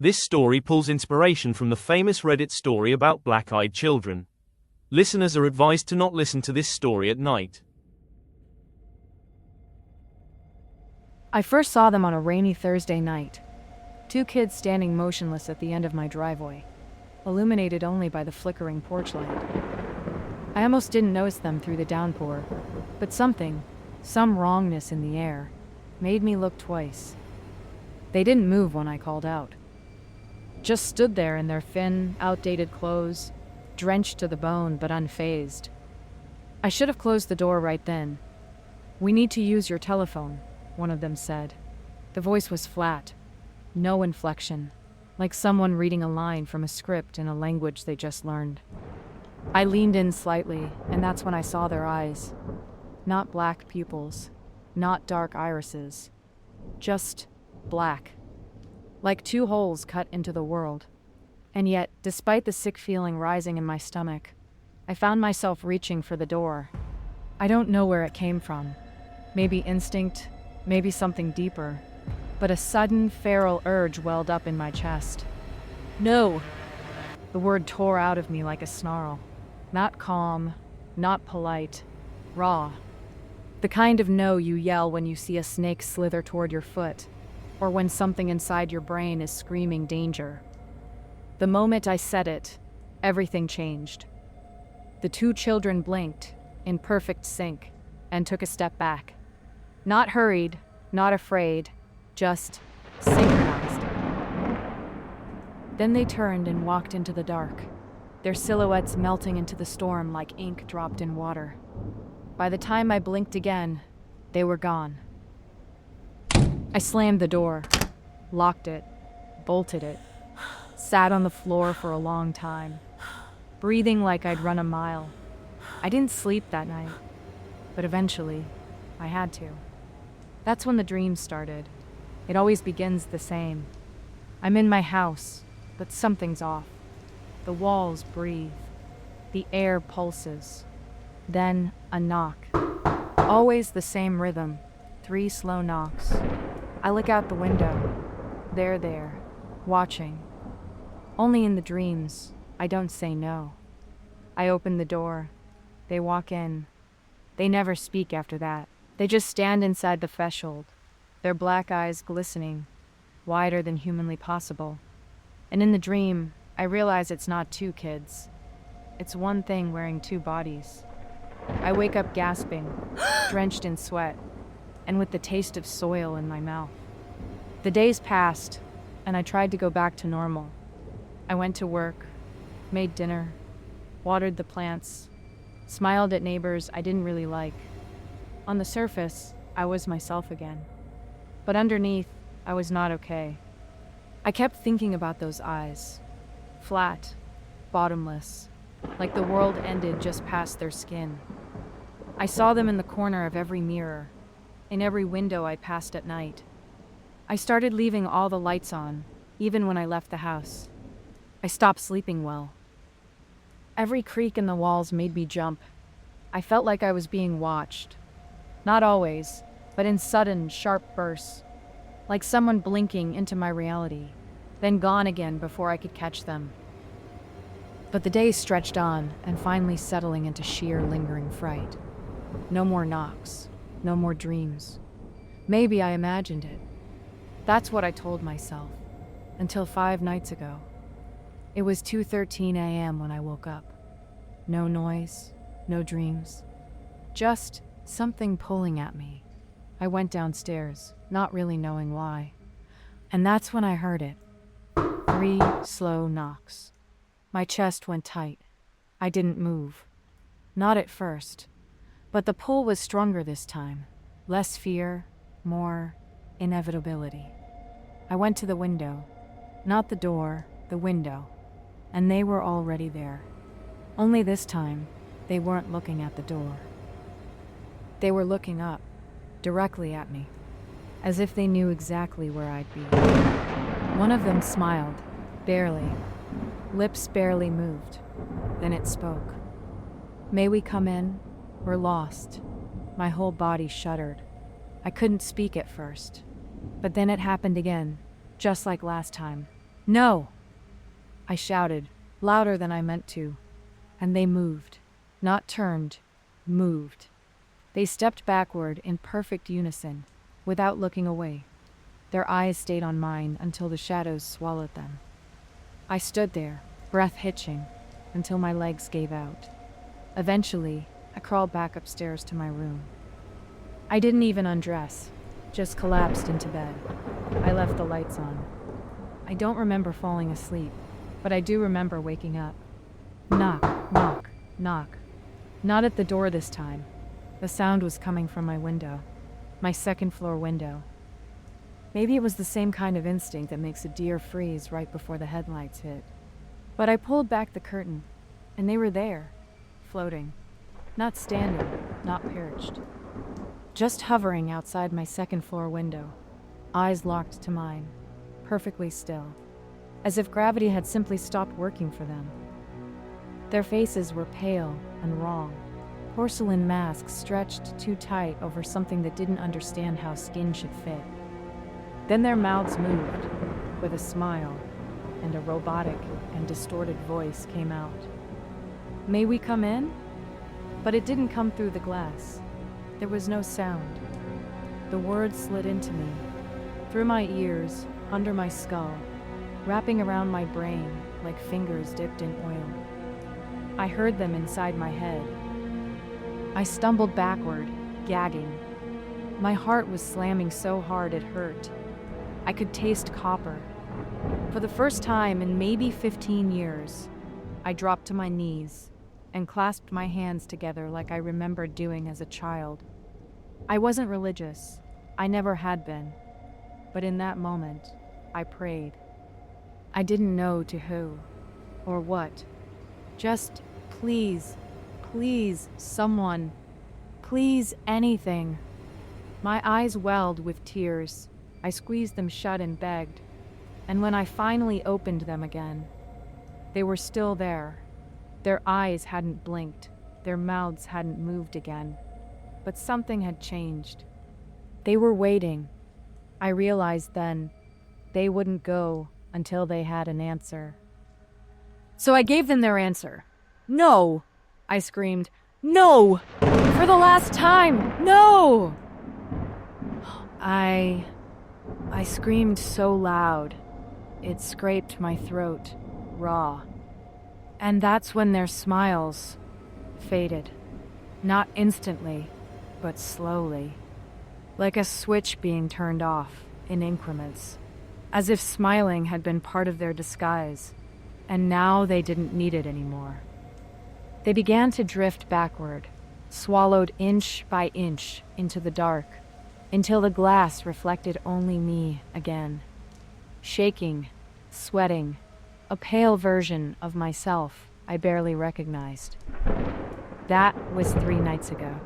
This story pulls inspiration from the famous Reddit story about black-eyed children. Listeners are advised to not listen to this story at night. I first saw them on a rainy Thursday night. Two kids standing motionless at the end of my driveway, illuminated only by the flickering porch light. I almost didn't notice them through the downpour, but some wrongness in the air, made me look twice. They didn't move when I called out. Just stood there in their thin, outdated clothes, drenched to the bone but unfazed. I should have closed the door right then. "We need to use your telephone," one of them said. The voice was flat, no inflection, like someone reading a line from a script in a language they just learned. I leaned in slightly, and that's when I saw their eyes. Not black pupils, not dark irises, just black. Like two holes cut into the world. And yet, despite the sick feeling rising in my stomach, I found myself reaching for the door. I don't know where it came from. Maybe instinct, maybe something deeper. But a sudden, feral urge welled up in my chest. "No!" The word tore out of me like a snarl. Not calm, not polite, raw. The kind of no you yell when you see a snake slither toward your foot, or when something inside your brain is screaming danger. The moment I said it, everything changed. The two children blinked, in perfect sync, and took a step back. Not hurried, not afraid, just synchronized. Then they turned and walked into the dark, their silhouettes melting into the storm like ink dropped in water. By the time I blinked again, they were gone. I slammed the door, locked it, bolted it, sat on the floor for a long time, breathing like I'd run a mile. I didn't sleep that night, but eventually, I had to. That's when the dream started. It always begins the same. I'm in my house, but something's off. The walls breathe. The air pulses. Then a knock. Always the same rhythm. 3 slow knocks. I look out the window. They're there, watching. Only in the dreams, I don't say no. I open the door. They walk in. They never speak after that. They just stand inside the threshold, their black eyes glistening, wider than humanly possible. And in the dream, I realize it's not 2 kids. It's one thing wearing 2 bodies. I wake up gasping, drenched in sweat, and with the taste of soil in my mouth. The days passed, and I tried to go back to normal. I went to work, made dinner, watered the plants, smiled at neighbors I didn't really like. On the surface, I was myself again. But underneath, I was not okay. I kept thinking about those eyes. Flat, bottomless, like the world ended just past their skin. I saw them in the corner of every mirror, in every window I passed at night. I started leaving all the lights on, even when I left the house. I stopped sleeping well. Every creak in the walls made me jump. I felt like I was being watched. Not always, but in sudden, sharp bursts, like someone blinking into my reality, then gone again before I could catch them. But the days stretched on, and finally settling into sheer lingering fright. No more knocks, no more dreams. Maybe I imagined it. That's what I told myself, until 5 nights ago. It was 2:13 a.m. when I woke up. No noise, no dreams, just something pulling at me. I went downstairs, not really knowing why. And that's when I heard it. 3 slow knocks. My chest went tight. I didn't move. Not at first. But the pull was stronger this time. Less fear, more inevitability. I went to the window. Not the door, the window. And they were already there. Only this time, they weren't looking at the door. They were looking up, directly at me, as if they knew exactly where I'd be. One of them smiled, barely. Lips barely moved. Then it spoke. "May we come in? We're lost." My whole body shuddered. I couldn't speak at first. But then it happened again, just like last time. No! I shouted, louder than I meant to, and they moved. Not turned, moved. They stepped backward in perfect unison, without looking away. Their eyes stayed on mine until the shadows swallowed them. I stood there, breath hitching, until my legs gave out. Eventually, I crawled back upstairs to my room. I didn't even undress, just collapsed into bed. I left the lights on. I don't remember falling asleep, but I do remember waking up. Knock, knock, knock. Not at the door this time. The sound was coming from my window, my second-floor window. Maybe it was the same kind of instinct that makes a deer freeze right before the headlights hit. But I pulled back the curtain, and they were there, floating. Not standing, not perched. Just hovering outside my second-floor window, eyes locked to mine, perfectly still, as if gravity had simply stopped working for them. Their faces were pale and wrong, porcelain masks stretched too tight over something that didn't understand how skin should fit. Then their mouths moved, with a smile, and a robotic and distorted voice came out. "May we come in?" But it didn't come through the glass. There was no sound. The words slid into me, through my ears, under my skull, wrapping around my brain like fingers dipped in oil. I heard them inside my head. I stumbled backward, gagging. My heart was slamming so hard it hurt. I could taste copper. For the first time in maybe 15 years, I dropped to my knees and clasped my hands together like I remembered doing as a child. I wasn't religious. I never had been. But in that moment, I prayed. I didn't know to who or what. Just, please, please, someone. Please, anything. My eyes welled with tears. I squeezed them shut and begged. And when I finally opened them again, they were still there. Their eyes hadn't blinked. Their mouths hadn't moved again. But something had changed. They were waiting. I realized then they wouldn't go until they had an answer. So I gave them their answer. "No!" I screamed. "No! For the last time! No!" I screamed so loud, it scraped my throat, raw. And that's when their smiles faded. Not instantly, but slowly. Like a switch being turned off in increments. As if smiling had been part of their disguise, and now they didn't need it anymore. They began to drift backward, swallowed inch by inch into the dark, until the glass reflected only me again. Shaking, sweating, a pale version of myself I barely recognized. That was 3 nights ago.